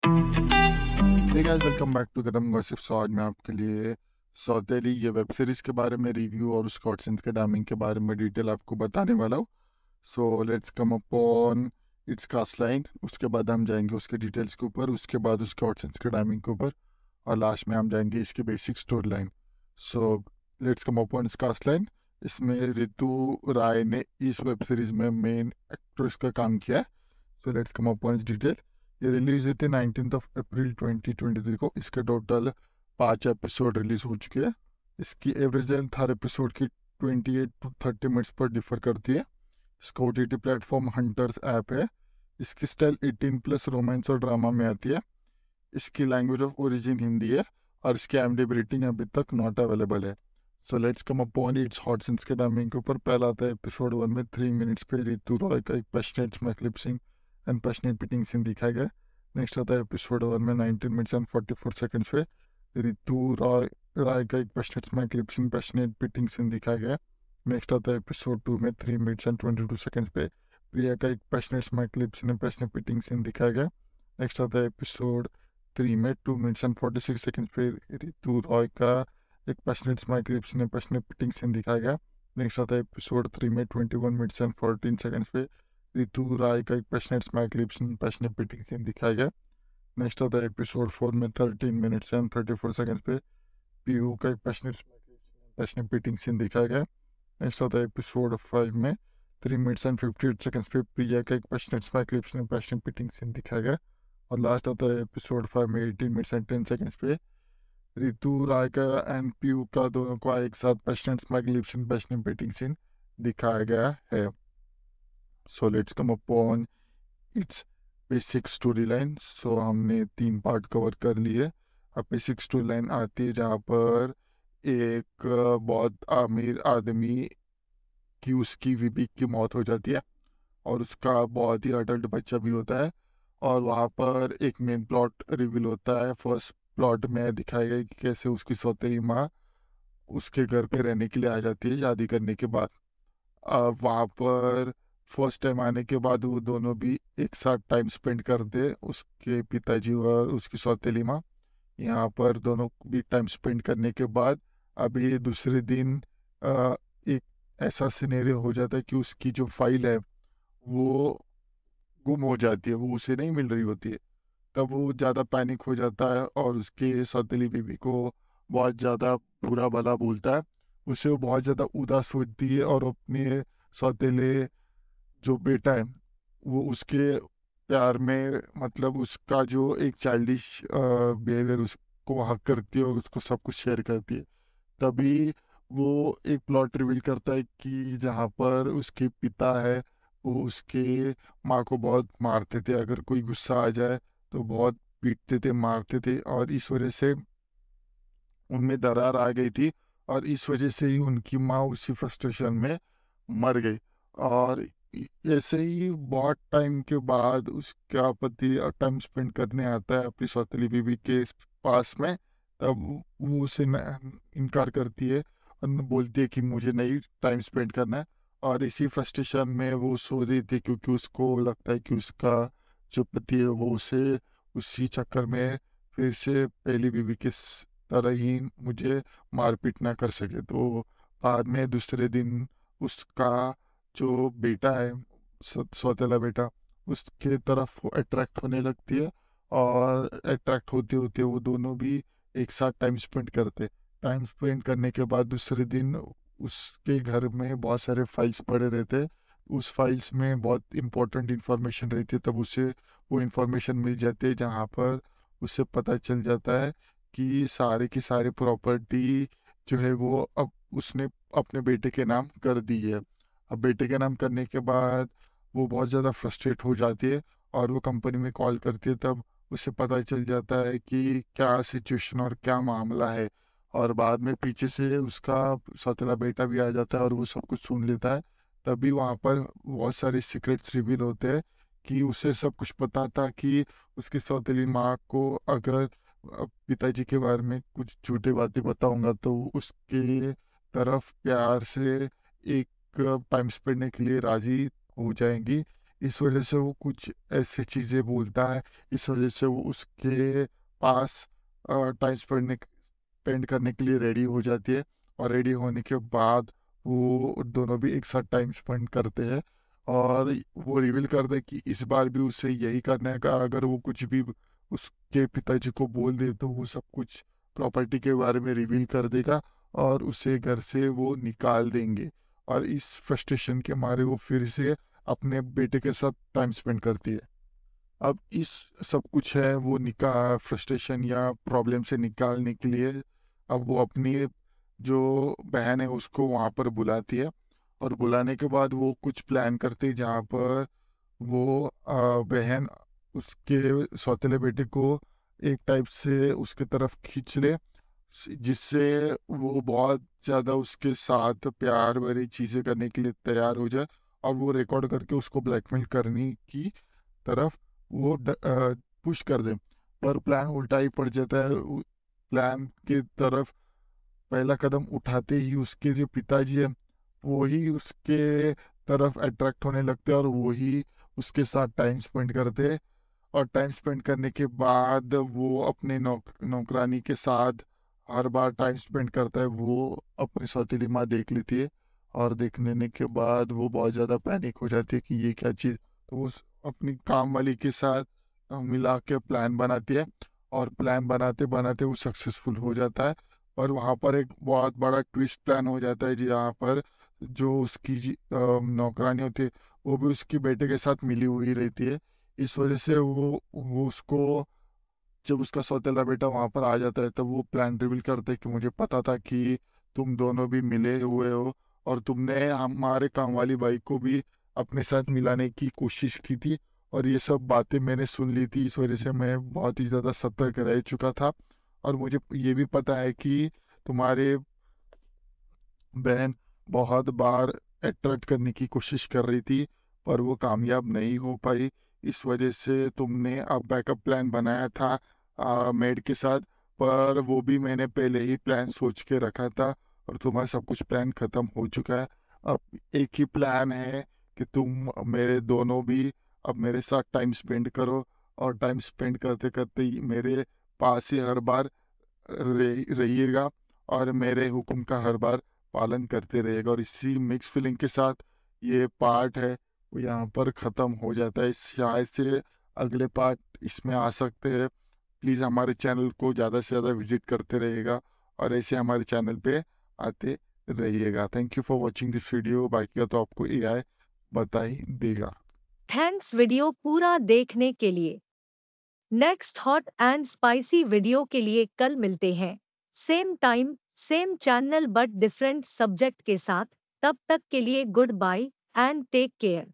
Hey guys, welcome back to Garam gossip. So आज मैं आपके लिए सौतेली ये वेब सीरीज़ के बारे में रिव्यू और उसके ऑडियंस के टाइमिंग के बारे में डिटेल आपको बताने वाला हूँ। So let's come upon its cast line. उसके बाद हम जाएंगे उसके डिटेल्स के ऊपर, उसके बाद उसके ऑडियंस के टाइमिंग के ऊपर, और लास्ट में हम जाएंगे इसकी basic story line. So let's come upon its cast line. इसमें ऋतु राय ने इस वेब सीरीज़ में मेन एक्ट्रेस का काम किया है। So let's come upon its detail. ये रिलीज हुई थी 19 अप्रैल 2023 को। इसके टोटल 5 एपिसोड रिलीज हो चुके हैं। इसकी एवरेज लेंथ हर एपिसोड की 28 to 30 मिनट्स पर डिफर करती है। इसका OTT प्लेटफॉर्म हंटर्स ऐप है। इसकी स्टाइल 18+ रोमांस और ड्रामा में आती है। इसकी लैंग्वेज ऑफ ओरिजिन हिंदी है और इसकी IMDb रेटिंग अभी तक नॉट अवेलेबल है। So let's come upon it's hot scenes के टाइमिंग के ऊपर। पहला आता है एपिसोड 1 में 3 मिनट्स पे ऋतु रॉय का एक passionate smack lip sync and passionate petting scene दिखाया गया है। नेक्स्ट आता है एपिसोड 1 में 19 मिनट्स एंड 44 सेकंड्स पे ऋतु राय का एक passionate smack lip sync passionate petting scene दिखाया गया है। नेक्स्ट आता है एपिसोड 2 में 3 मिनट्स एंड 22 सेकंड्स पे प्रिया का एक passionate smack lip sync and passionate petting scene दिखाया गया है। नेक्स्ट आता है एपिसोड 3 में 2 मिनट्स एंड 46 सेकंड्स पे ऋतु रॉय का एक passionate smack lip sync and passionate petting scene दिखाया गया। नेक्स्ट आता है एपिसोड 3 में 21 मिनट्स एंड 14 सेकंड्स पे ऋतु राय का एक passionate smack lips and passionate petting scene दिखाया गया। नेक्स्ट आता है एपिसोड 4 में 13 मिनट्स एंड 34 सेकंड्स पे पीयू का एक passionate smack lips and passionate petting scene दिखाया गया। नेक्स्ट आता है एपिसोड 5 में 3 मिनट्स एंड 58 सेकंड्स पे प्रिया का एक passionate smack lips and passionate petting scene दिखाया गया। और लास्ट आता है एपिसोड 5 में 18 मिनट्स एंड 10 सेकंड्स पे ऋतु राय का एंड पीयू का दोनों को एक साथ passionate smack lips and passionate petting scene दिखाया गया है। So let's come upon its basic story line. So हमने 3 पार्ट कवर कर लिए। अब बेसिक स्टोरी लाइन आती है जहाँ पर एक बहुत अमीर आदमी की उसकी विवेक की मौत हो जाती है और उसका बहुत ही अडल्ट बच्चा भी होता है। और वहाँ पर एक मेन प्लॉट रिवील होता है। फर्स्ट प्लॉट में दिखाया गया कि कैसे उसकी सौतेली माँ उसके घर पे रहने के लिए आ जाती है शादी करने के बाद। वहाँ पर फर्स्ट टाइम आने के बाद वो दोनों भी एक साथ टाइम स्पेंड करते, उसके पिताजी और उसकी सौतेली माँ। यहाँ पर दोनों भी टाइम स्पेंड करने के बाद अभी दूसरे दिन एक ऐसा सिनेरियो हो जाता है कि उसकी जो फाइल है वो गुम हो जाती है, वो उसे नहीं मिल रही होती है। तब वो ज़्यादा पैनिक हो जाता है और उसके सौतेली बीवी को बहुत ज़्यादा बुरा भला बोलता है। उससे वो बहुत ज़्यादा उदास होती है और अपने सौतेले जो बेटा है वो उसके प्यार में, मतलब उसका जो एक चाइल्डिश बिहेवियर उसको हक करती है और उसको सब कुछ शेयर करती है। तभी वो एक प्लॉट रिवील करता है कि जहाँ पर उसके पिता है वो उसके माँ को बहुत मारते थे, अगर कोई गुस्सा आ जाए तो बहुत पीटते थे, मारते थे, और इस वजह से उनमें दरार आ गई थी और इस वजह से ही उनकी माँ उसी फ्रस्ट्रेशन में मर गई। और ऐसे ही बहुत टाइम के बाद उसका पति टाइम स्पेंड करने आता है अपनी सौतेली बीवी के पास में। तब वो उसे इनकार करती है और बोलती है कि मुझे नहीं टाइम स्पेंड करना है। और इसी फ्रस्ट्रेशन में वो सो रही थी क्योंकि उसको लगता है कि उसका जो पति है वो उसे उसी चक्कर में फिर से पहली बीवी के तरह ही मुझे मारपीट ना कर सके। तो बाद में दूसरे दिन उसका जो बेटा है, सौतेला बेटा, उसके तरफ अट्रैक्ट होने लगती है। और अट्रैक्ट होते होते वो दोनों भी एक साथ टाइम स्पेंड करते। टाइम स्पेंड करने के बाद दूसरे दिन उसके घर में बहुत सारे फाइल्स पड़े रहते। उस फाइल्स में बहुत इंपॉर्टेंट इंफॉर्मेशन रहती है। तब उसे वो इंफॉर्मेशन मिल जाती है जहाँ पर उसे पता चल जाता है कि सारे की सारी प्रॉपर्टी जो है वो अब उसने अपने बेटे के नाम कर दी है। अब बेटे के नाम करने के बाद वो बहुत ज़्यादा फ्रस्ट्रेट हो जाती है और वो कंपनी में कॉल करती है। तब उसे पता चल जाता है कि क्या सिचुएशन और क्या मामला है। और बाद में पीछे से उसका सौतेला बेटा भी आ जाता है और वो सब कुछ सुन लेता है। तभी वहाँ पर बहुत सारे सीक्रेट्स रिवील होते हैं कि उसे सब कुछ पता था कि उसकी सौतेली माँ को अगर पिताजी के बारे में कुछ झूठी बातें बताऊंगा तो उसके तरफ प्यार से एक टाइम स्पेंड करने के लिए राजी हो जाएंगी। इस वजह से वो कुछ ऐसी चीज़ें बोलता है, इस वजह से वो उसके पास टाइम स्पेंड करने के लिए रेडी हो जाती है। और रेडी होने के बाद वो दोनों भी एक साथ टाइम स्पेंड करते हैं और वो रिवील कर दे कि इस बार भी उसे यही करना है। अगर वो कुछ भी उसके पिताजी को बोल दे तो वो सब कुछ प्रॉपर्टी के बारे में रिवील कर देगा और उसे घर से वो निकाल देंगे। और इस फ्रस्ट्रेशन के मारे वो फिर से अपने बेटे के साथ टाइम स्पेंड करती है। अब इस सब कुछ है वो फ्रस्ट्रेशन या प्रॉब्लम से निकालने के लिए अब वो अपनी जो बहन है उसको वहाँ पर बुलाती है। और बुलाने के बाद वो कुछ प्लान करते हैं जहाँ पर वो बहन उसके सौतेले बेटे को एक टाइप से उसके तरफ खींच ले, जिससे वो बहुत ज़्यादा उसके साथ प्यार भरी चीज़ें करने के लिए तैयार हो जाए और वो रिकॉर्ड करके उसको ब्लैकमेल करने की तरफ वो पुश कर दे। पर प्लान उल्टा ही पड़ जाता है। प्लान की तरफ पहला कदम उठाते ही उसके जो पिताजी है वो ही उसके तरफ अट्रैक्ट होने लगते हैं और वही उसके साथ टाइम स्पेंड करते हैं। और टाइम स्पेंड करने के बाद वो अपने नौकरानी के साथ हर बार टाइम स्पेंड करता है। वो अपनी सौतेली माँ देख लेती है और देख लेने के बाद वो बहुत ज़्यादा पैनिक हो जाती है कि ये क्या चीज़। तो वो अपनी काम वाली के साथ मिला के प्लान बनाती है और प्लान बनाते बनाते वो सक्सेसफुल हो जाता है। और वहाँ पर एक बहुत बड़ा ट्विस्ट प्लान हो जाता है जहाँ पर जो उसकी नौकरानी होती है वो भी उसके बेटे के साथ मिली हुई रहती है। इस वजह से वो उसको जब उसका सौतेला बेटा वहाँ पर आ जाता है तब वो प्लान रिवील करते हैं कि मुझे पता था कि तुम दोनों भी मिले हुए हो और तुमने हमारे काम वाली बाई को भी अपने साथ मिलाने की कोशिश की थी। और ये सब बातें मैंने सुन ली थी, इस वजह से मैं बहुत ही ज़्यादा सतर्क रह चुका था। और मुझे ये भी पता है कि तुम्हारे बहन बहुत बार अट्रैक्ट करने की कोशिश कर रही थी पर वो कामयाब नहीं हो पाई। इस वजह से तुमने अब बैकअप प्लान बनाया था मेड के साथ, पर वो भी मैंने पहले ही प्लान सोच के रखा था और तुम्हारा सब कुछ प्लान ख़त्म हो चुका है। अब एक ही प्लान है कि तुम मेरे दोनों भी अब मेरे साथ टाइम स्पेंड करो और टाइम स्पेंड करते करते ही मेरे पास ही हर बार रहिएगा और मेरे हुक्म का हर बार पालन करते रहेगा। और इसी मिक्स फीलिंग के साथ ये पार्ट है वो यहाँ पर ख़त्म हो जाता है। शायद से अगले पार्ट इसमें आ सकते हैं। प्लीज़ हमारे चैनल को ज़्यादा से ज़्यादा विजिट करते रहेगा और ऐसे हमारे चैनल पे आते रहिएगा। Thank you for watching this video. बाकी का तो आपको एआई बता ही देगा। थैंक्स वीडियो पूरा देखने के लिए। Next hot and spicy video के लिए कल मिलते हैं, same time same channel but different subject के साथ। तब तक के लिए good bye and take care.